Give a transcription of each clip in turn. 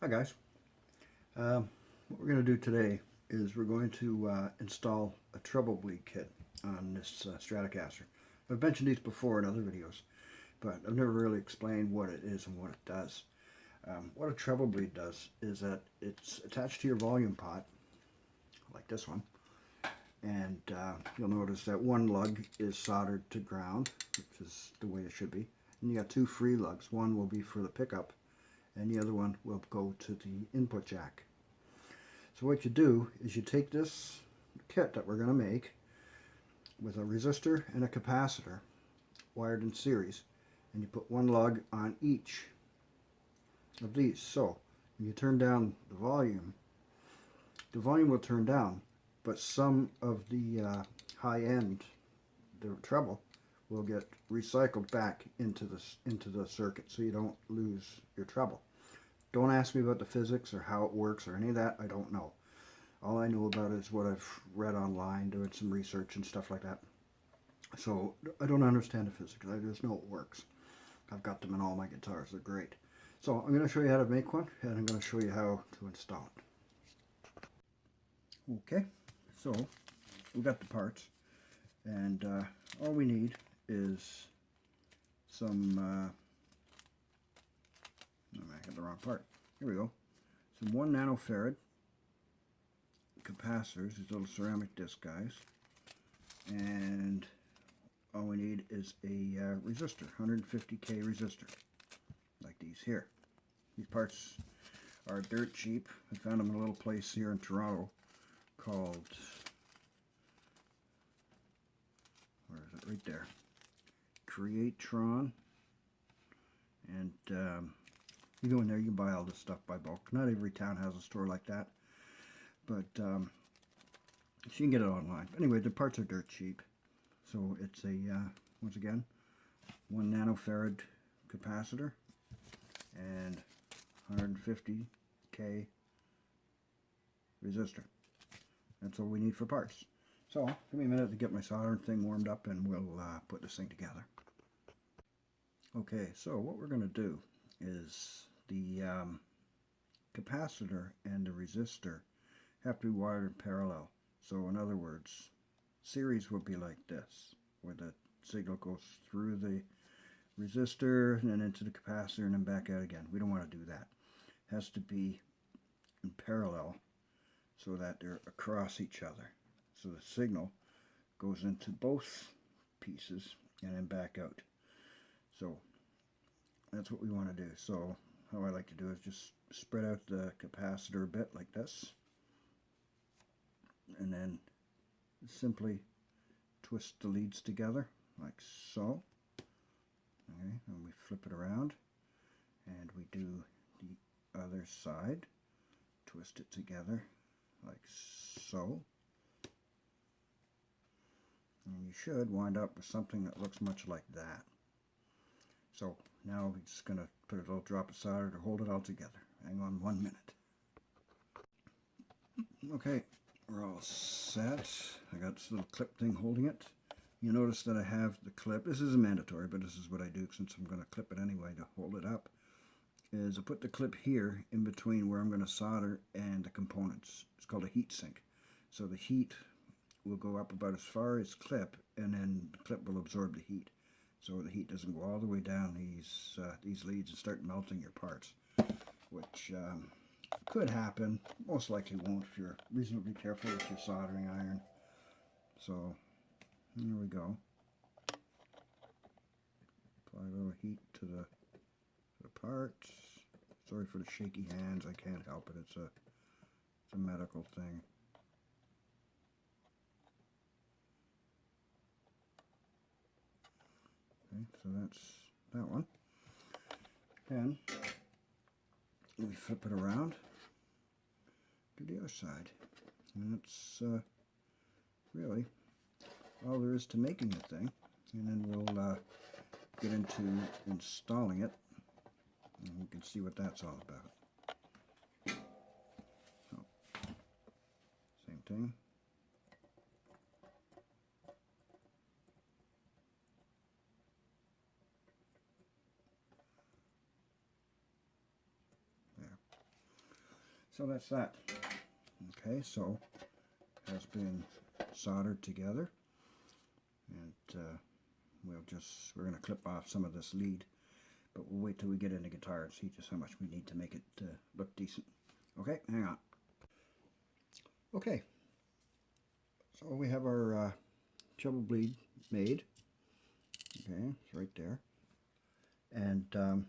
Hi guys. What we're going to do today is we're going to install a treble bleed kit on this Stratocaster. I've mentioned these before in other videos, but I've never really explained what it is and what it does. What a treble bleed does is that it's attached to your volume pot, like this one, and you'll notice that one lug is soldered to ground, which is the way it should be. And you got two free lugs. One will be for the pickup, and the other one will go to the input jack. So what you do is you take this kit that we're going to make with a resistor and a capacitor wired in series, and you put one lug on each of these. So when you turn down the volume will turn down, but some of the high end, the treble, will get recycled back into the circuit, so you don't lose your treble. Don't ask me about the physics or how it works or any of that. I don't know. All I know about it is what I've read online, doing some research and stuff like that. So I don't understand the physics. I just know it works. I've got them in all my guitars. They're great. So I'm going to show you how to make one, and I'm going to show you how to install it. Okay, so we've got the parts, and all we need is some, I got the wrong part. Here we go. Some 1 nanofarad capacitors, these little ceramic disc guys, and all we need is a resistor, 150k resistor, like these here. These parts are dirt cheap. I found them in a little place here in Toronto called, where is it? Right there, Creatron. And you go in there, you can buy all this stuff by bulk. Not every town has a store like that, but so you can get it online. Anyway, the parts are dirt cheap. So it's a, once again, 1 nanofarad capacitor and 150k resistor. That's all we need for parts. So give me a minute to get my soldering thing warmed up, and we'll put this thing together. Okay, so what we're going to do is the capacitor and the resistor have to be wired in parallel. So in other words, series will be like this, where the signal goes through the resistor and then into the capacitor and then back out again. We don't want to do that. It has to be in parallel so that they're across each other. So the signal goes into both pieces and then back out. So that's what we want to do. So how I like to do is just spread out the capacitor a bit like this, and then simply twist the leads together like so. Okay, and we flip it around and we do the other side, twist it together like so, and you should wind up with something that looks much like that. So now we're just going to put a little drop of solder to hold it all together. Hang on 1 minute. Okay, we're all set. I got this little clip thing holding it. You notice that I have the clip. This isn't mandatory, but this is what I do since I'm going to clip it anyway to hold it up. Is I put the clip here in between where I'm going to solder and the components. It's called a heat sink. So the heat will go up about as far as clip, and then the clip will absorb the heat. So the heat doesn't go all the way down these leads and start melting your parts, which could happen. Most likely won't if you're reasonably careful with your soldering iron. So here we go. Apply a little heat to the parts. Sorry for the shaky hands. I can't help it. It's a medical thing. Okay, so that's that one. And we flip it around to the other side. And that's really all there is to making the thing. And then we'll get into installing it, and you can see what that's all about. So, same thing. There. So that's that. Okay, so it has been soldered together, and we're going to clip off some of this lead, but we'll wait till we get in the guitar and see just how much we need to make it look decent. Okay, hang on. Okay, so we have our treble bleed made. Okay, it's right there. And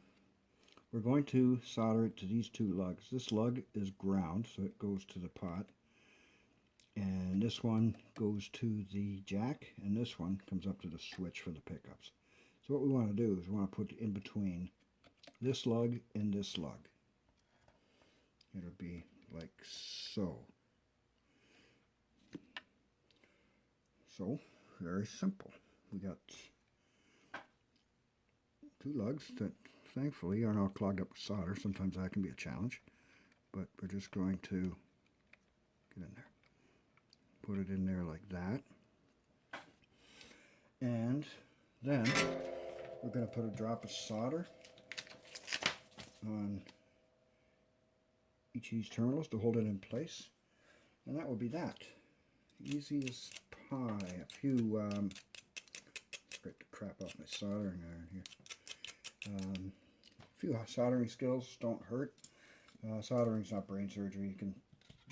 we're going to solder it to these two lugs. This lug is ground, so it goes to the pot. And this one goes to the jack, and this one comes up to the switch for the pickups. So what we want to do is we want to put in between this lug and this lug. It'll be like so. So, very simple. We got two lugs that thankfully are not clogged up with solder. Sometimes that can be a challenge, but we're just going to get in there. Put it in there like that. And then we're going to put a drop of solder on each of these terminals to hold it in place. And that will be that. Easy as pie. A few, scrape the crap off my soldering iron here. A few soldering skills don't hurt. Soldering's not brain surgery. You can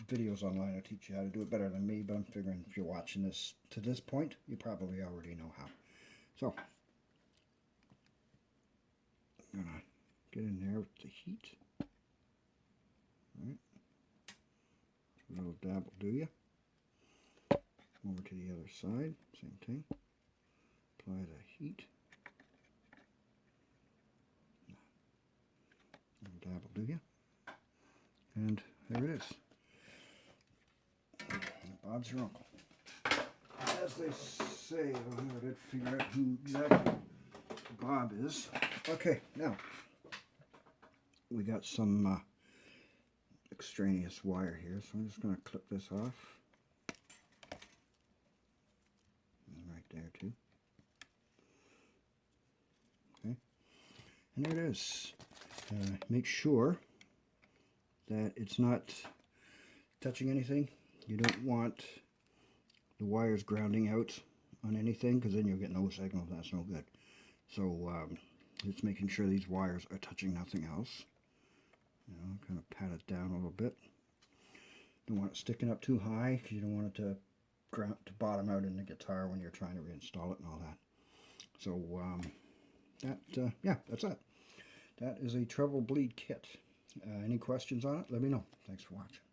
videos online will teach you how to do it better than me, but I'm figuring if you're watching this to this point, you probably already know how. So, I'm gonna get in there with the heat. All right, a little dab will do you. Over to the other side, same thing. Apply the heat. A little dab will do you. And there it is. Bob's your uncle. As they say, I did figure out who exactly Bob is. Okay, now we got some extraneous wire here, so I'm just going to clip this off. And right there too. Okay, and there it is. Make sure that it's not touching anything. You don't want the wires grounding out on anything, because then you'll get no signal. That's no good. So just making sure these wires are touching nothing else. You know, kind of pat it down a little bit. Don't want it sticking up too high, because you don't want it to bottom out in the guitar when you're trying to reinstall it and all that. So yeah, that's it. That is a treble bleed kit. Any questions on it? Let me know. Thanks for watching.